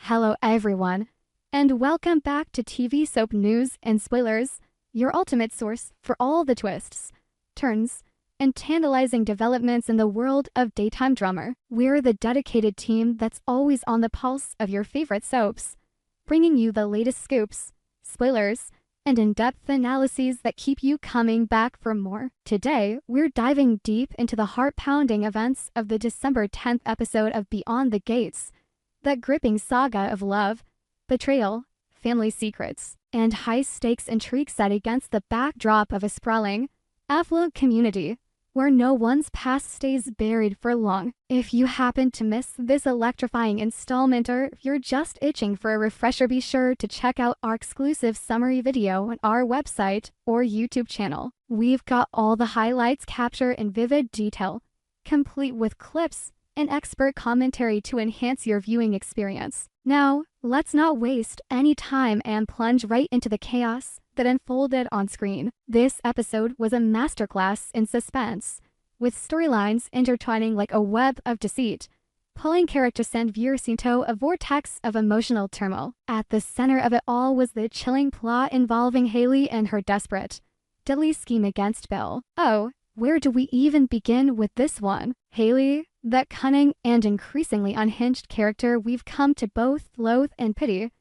Hello everyone, and welcome back to TV Soap News and Spoilers, your ultimate source for all the twists, turns, and tantalizing developments in the world of daytime drama. We're the dedicated team that's always on the pulse of your favorite soaps, bringing you the latest scoops, spoilers, and in-depth analyses that keep you coming back for more. Today, we're diving deep into the heart-pounding events of the December 10th episode of Beyond the Gates, that gripping saga of love, betrayal, family secrets, and high-stakes intrigue set against the backdrop of a sprawling, affluent community where no one's past stays buried for long. If you happen to miss this electrifying installment or if you're just itching for a refresher, be sure to check out our exclusive summary video on our website or YouTube channel. We've got all the highlights captured in vivid detail, complete with clips and expert commentary to enhance your viewing experience. Now, let's not waste any time and plunge right into the chaos that unfolded on screen. This episode was a masterclass in suspense, with storylines intertwining like a web of deceit, pulling characters and viewers into a vortex of emotional turmoil. At the center of it all was the chilling plot involving Haley and her desperate, deadly scheme against Bill. Oh, where do we even begin with this one? Haley, that cunning and increasingly unhinged character we've come to both loathe and pity,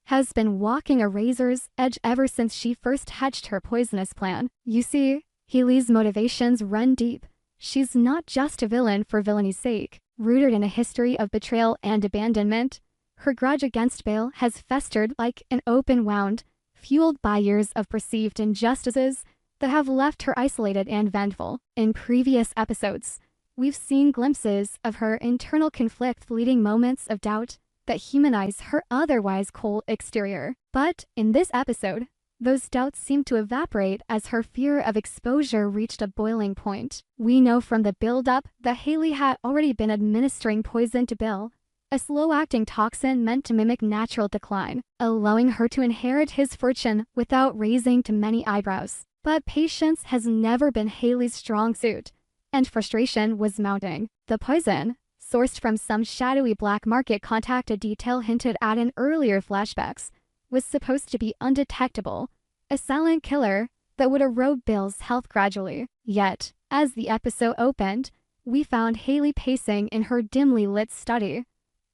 has been walking a razor's edge ever since she first hatched her poisonous plan. You see, Haley's motivations run deep. She's not just a villain for villainy sake. Rooted in a history of betrayal and abandonment, her grudge against Bill has festered like an open wound, fueled by years of perceived injustices that have left her isolated and vengeful. In previous episodes, we've seen glimpses of her internal conflict, fleeting moments of doubt that humanize her otherwise cold exterior. But in this episode, those doubts seem to evaporate as her fear of exposure reached a boiling point. We know from the build-up that Haley had already been administering poison to Bill, a slow-acting toxin meant to mimic natural decline, allowing her to inherit his fortune without raising too many eyebrows. But patience has never been Haley's strong suit, and frustration was mounting. The poison, sourced from some shadowy black market contact, a detail hinted at in earlier flashbacks, was supposed to be undetectable, a silent killer that would erode Bill's health gradually. Yet, as the episode opened, we found Haley pacing in her dimly lit study,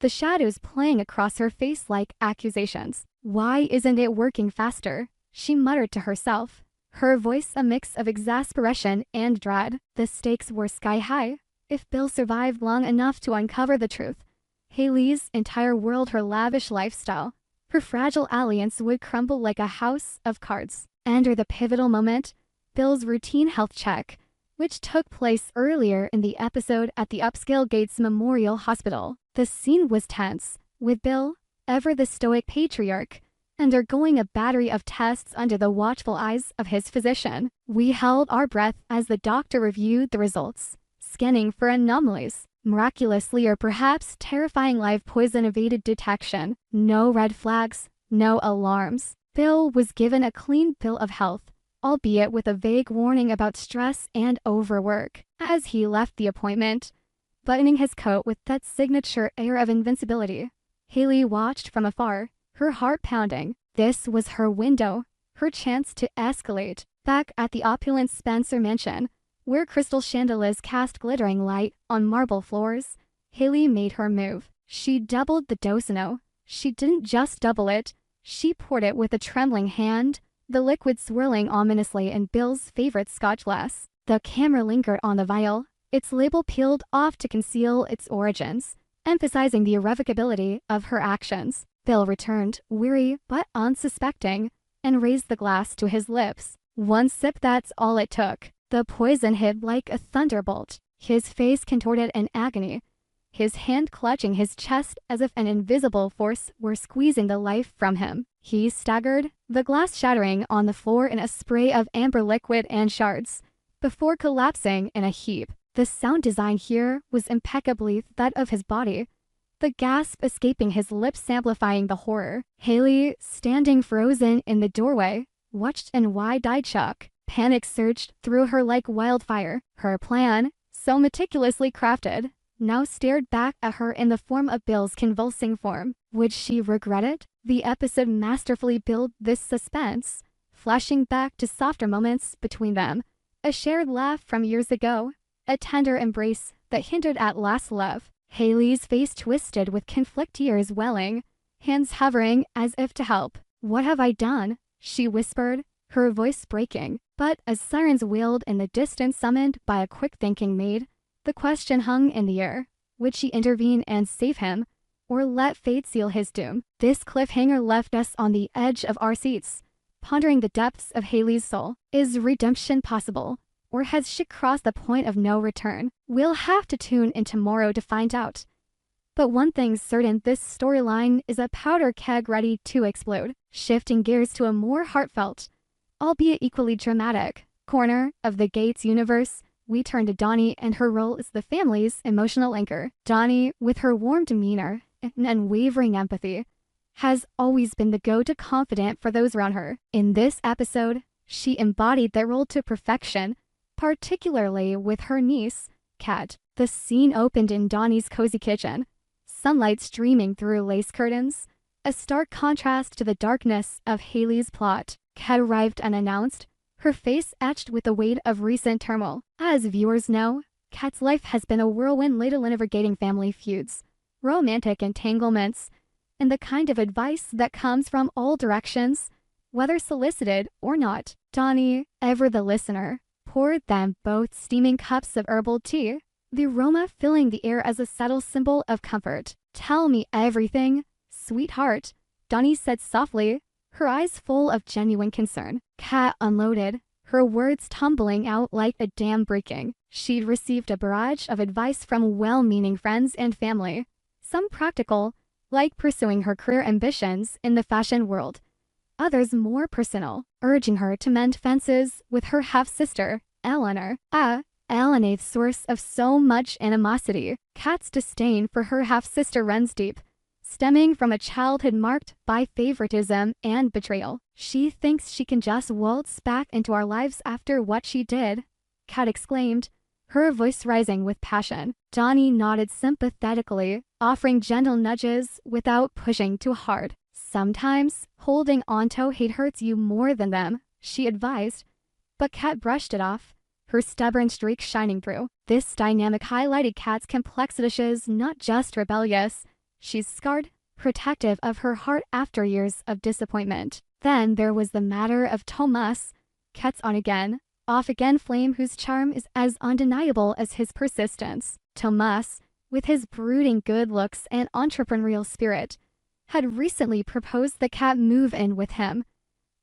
the shadows playing across her face like accusations. "Why isn't it working faster?" she muttered to herself, her voice a mix of exasperation and dread. The stakes were sky high. If Bill survived long enough to uncover the truth, Haley's entire world, her lavish lifestyle, her fragile alliance would crumble like a house of cards. Enter the pivotal moment, Bill's routine health check, which took place earlier in the episode at the upscale Gates Memorial Hospital. The scene was tense, with Bill, ever the stoic patriarch, undergoing a battery of tests under the watchful eyes of his physician. We held our breath as the doctor reviewed the results, scanning for anomalies. Miraculously, or perhaps terrifying, live poison evaded detection. No red flags, no alarms. Bill was given a clean bill of health, albeit with a vague warning about stress and overwork. As he left the appointment, buttoning his coat with that signature air of invincibility, Haley watched from afar, her heart pounding. This was her window, her chance to escalate. Back at the opulent Spencer mansion, where crystal chandeliers cast glittering light on marble floors, Haley made her move. She doubled the dose. No, she didn't just double it, she poured it with a trembling hand, the liquid swirling ominously in Bill's favorite scotch glass. The camera lingered on the vial, its label peeled off to conceal its origins, emphasizing the irrevocability of her actions. Bill returned, weary but unsuspecting, and raised the glass to his lips. One sip, that's all it took. The poison hit like a thunderbolt, his face contorted in agony, his hand clutching his chest as if an invisible force were squeezing the life from him. He staggered, the glass shattering on the floor in a spray of amber liquid and shards, before collapsing in a heap. The sound design here was impeccably that of his body, the gasp escaping his lips amplifying the horror. Haley, standing frozen in the doorway, watched in wide-eyed shock. Panic surged through her like wildfire. Her plan, so meticulously crafted, now stared back at her in the form of Bill's convulsing form. Would she regret it? The episode masterfully built this suspense, flashing back to softer moments between them. A shared laugh from years ago, a tender embrace that hinted at last love. Haley's face twisted with conflict, tears welling, hands hovering as if to help. "What have I done?" she whispered, her voice breaking. But as sirens wailed in the distance summoned by a quick-thinking maid, the question hung in the air. Would she intervene and save him, or let fate seal his doom? This cliffhanger left us on the edge of our seats, pondering the depths of Haley's soul. Is redemption possible, or has she crossed the point of no return? We'll have to tune in tomorrow to find out. But one thing's certain, this storyline is a powder keg ready to explode. Shifting gears to a more heartfelt, albeit equally dramatic, corner of the Gates universe, we turn to Donnie and her role as the family's emotional anchor. Donnie, with her warm demeanor and unwavering empathy, has always been the go-to confidant for those around her. In this episode, she embodied that role to perfection, particularly with her niece, Kat. The scene opened in Donnie's cozy kitchen, sunlight streaming through lace curtains, a stark contrast to the darkness of Haley's plot. Kat arrived unannounced, her face etched with the weight of recent turmoil. As viewers know, Kat's life has been a whirlwind ladle navigating family feuds, romantic entanglements, and the kind of advice that comes from all directions, whether solicited or not. Donnie, ever the listener, poured them both steaming cups of herbal tea, the aroma filling the air as a subtle symbol of comfort. "Tell me everything, sweetheart," Donnie said softly, her eyes full of genuine concern. Kat unloaded, her words tumbling out like a dam breaking. She'd received a barrage of advice from well-meaning friends and family, some practical, like pursuing her career ambitions in the fashion world, others more personal, urging her to mend fences with her half-sister, Eleanor. Eleanor's source of so much animosity. Kat's disdain for her half-sister runs deep, stemming from a childhood marked by favoritism and betrayal. "She thinks she can just waltz back into our lives after what she did," Kat exclaimed, her voice rising with passion. Donnie nodded sympathetically, offering gentle nudges without pushing too hard. "Sometimes, holding onto hate hurts you more than them," she advised, but Kat brushed it off, her stubborn streak shining through. This dynamic highlighted Kat's complexities, not just rebellious. She's scarred, protective of her heart after years of disappointment. Then there was the matter of Thomas, Kat's on-again, off-again flame whose charm is as undeniable as his persistence. Thomas, with his brooding good looks and entrepreneurial spirit, had recently proposed that Kat move in with him,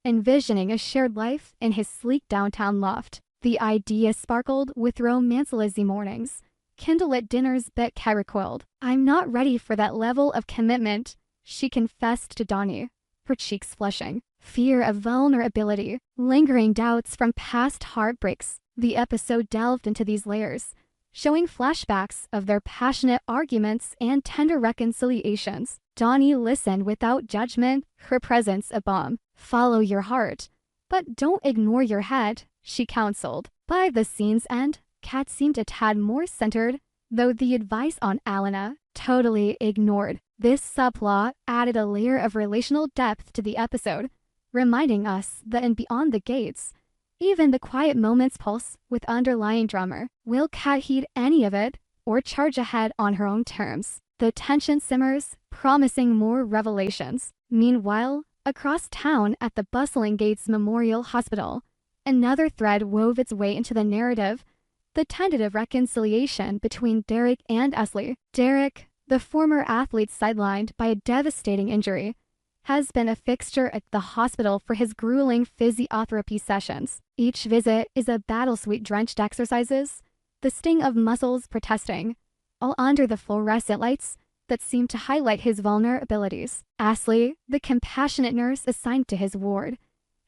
envisioning a shared life in his sleek downtown loft. The idea sparkled with romance-lazy mornings, candlelit dinners, but Kat recoiled. "I'm not ready for that level of commitment," she confessed to Donnie, her cheeks flushing. Fear of vulnerability, lingering doubts from past heartbreaks. The episode delved into these layers, showing flashbacks of their passionate arguments and tender reconciliations. Donnie listened without judgment, her presence a balm. "Follow your heart, but don't ignore your head," she counseled. By the scene's end, Kat seemed a tad more centered, though the advice on Alana, totally ignored. This subplot added a layer of relational depth to the episode, reminding us that in Beyond the Gates, even the quiet moments pulse with underlying drama. Will Kat heed any of it, or charge ahead on her own terms? The tension simmers, promising more revelations. Meanwhile, across town at the bustling Gates Memorial Hospital, another thread wove its way into the narrative, the tentative reconciliation between Derek and Ashley. Derek, the former athlete sidelined by a devastating injury, has been a fixture at the hospital for his grueling physiotherapy sessions. Each visit is a battle suit-drenched exercises, the sting of muscles protesting, all under the fluorescent lights that seem to highlight his vulnerabilities. Ashley, the compassionate nurse assigned to his ward,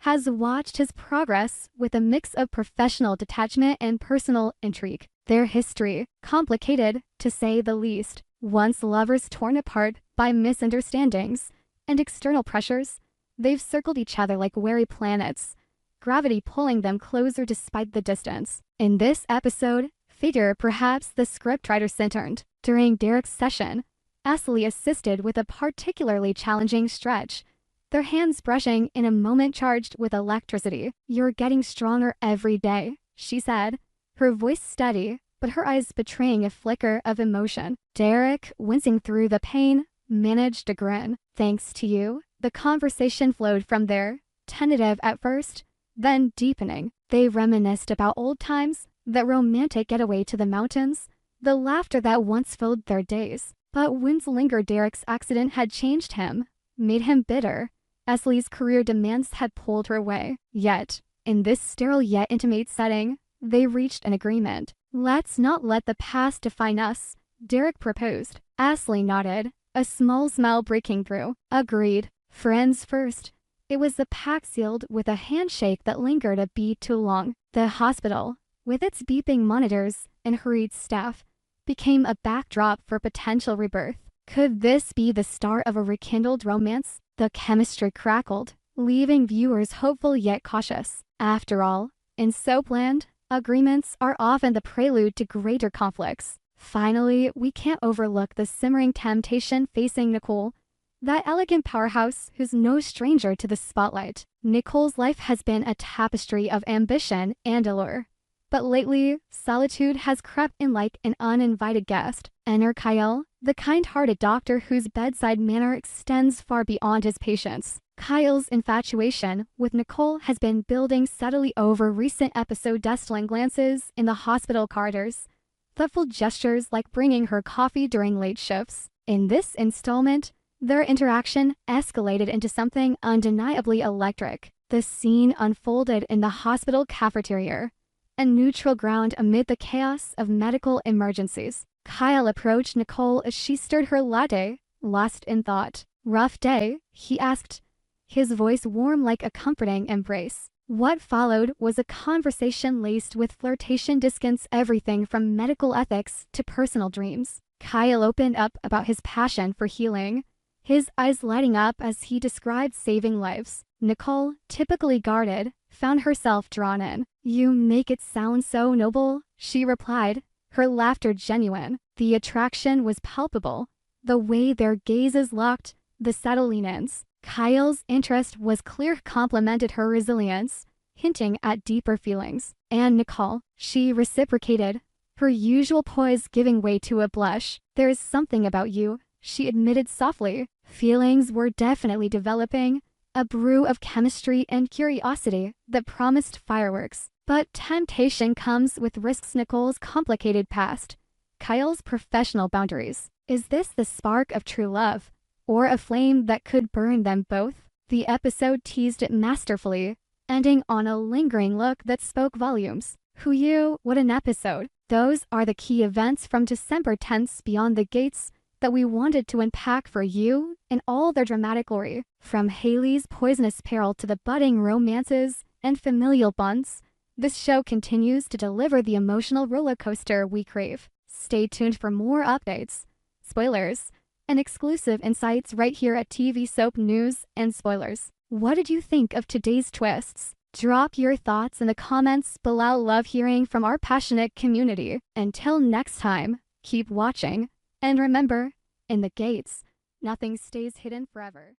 has watched his progress with a mix of professional detachment and personal intrigue. Their history, complicated to say the least, once lovers torn apart by misunderstandings and external pressures, they've circled each other like wary planets, gravity pulling them closer despite the distance. In this episode, figure perhaps the scriptwriter interned. During Derek's session, Ashley assisted with a particularly challenging stretch, their hands brushing in a moment charged with electricity. "You're getting stronger every day," she said, her voice steady, but her eyes betraying a flicker of emotion. Derek, wincing through the pain, managed a grin. "Thanks to you." The conversation flowed from there, tentative at first, then deepening. They reminisced about old times, that romantic getaway to the mountains, the laughter that once filled their days. But wounds lingered. Derek's accident had changed him, made him bitter. Esley's career demands had pulled her away. Yet, in this sterile yet intimate setting, they reached an agreement. "Let's not let the past define us," Derek proposed. Ashley nodded, a small smile breaking through. "Agreed. Friends first." It was the pact sealed with a handshake that lingered a beat too long. The hospital, with its beeping monitors and hurried staff, became a backdrop for potential rebirth. Could this be the start of a rekindled romance? The chemistry crackled, leaving viewers hopeful yet cautious. After all, in Soapland, agreements are often the prelude to greater conflicts. Finally, we can't overlook the simmering temptation facing Nicole, that elegant powerhouse who's no stranger to the spotlight. Nicole's life has been a tapestry of ambition and allure. But lately, solitude has crept in like an uninvited guest. Enter Kyle, the kind-hearted doctor whose bedside manner extends far beyond his patients. Kyle's infatuation with Nicole has been building steadily over recent episodes, destling glances in the hospital corridors, thoughtful gestures like bringing her coffee during late shifts. In this installment, their interaction escalated into something undeniably electric. The scene unfolded in the hospital cafeteria, a neutral ground amid the chaos of medical emergencies. Kyle approached Nicole as she stirred her latte, lost in thought. "Rough day?" he asked, his voice warm like a comforting embrace. What followed was a conversation laced with flirtation, discussing everything from medical ethics to personal dreams. Kyle opened up about his passion for healing, his eyes lighting up as he described saving lives. Nicole, typically guarded, found herself drawn in. "You make it sound so noble," she replied, her laughter genuine. The attraction was palpable. The way their gazes locked, the subtle lean-ins. Kyle's interest was clear, complemented her resilience, hinting at deeper feelings. And Nicole, she reciprocated, her usual poise giving way to a blush. "There is something about you," she admitted softly. Feelings were definitely developing, a brew of chemistry and curiosity that promised fireworks. But temptation comes with risks. Nicole's complicated past, Kyle's professional boundaries. Is this the spark of true love, or a flame that could burn them both? The episode teased it masterfully, ending on a lingering look that spoke volumes. What an episode. Those are the key events from December 10th Beyond the Gates that we wanted to unpack for you in all their dramatic glory. From Haley's poisonous peril to the budding romances and familial bonds, this show continues to deliver the emotional roller coaster we crave. Stay tuned for more updates, spoilers, and exclusive insights right here at TV Soap News and Spoilers. What did you think of today's twists? Drop your thoughts in the comments below. Love hearing from our passionate community. Until next time, keep watching. And remember, in the gates, nothing stays hidden forever.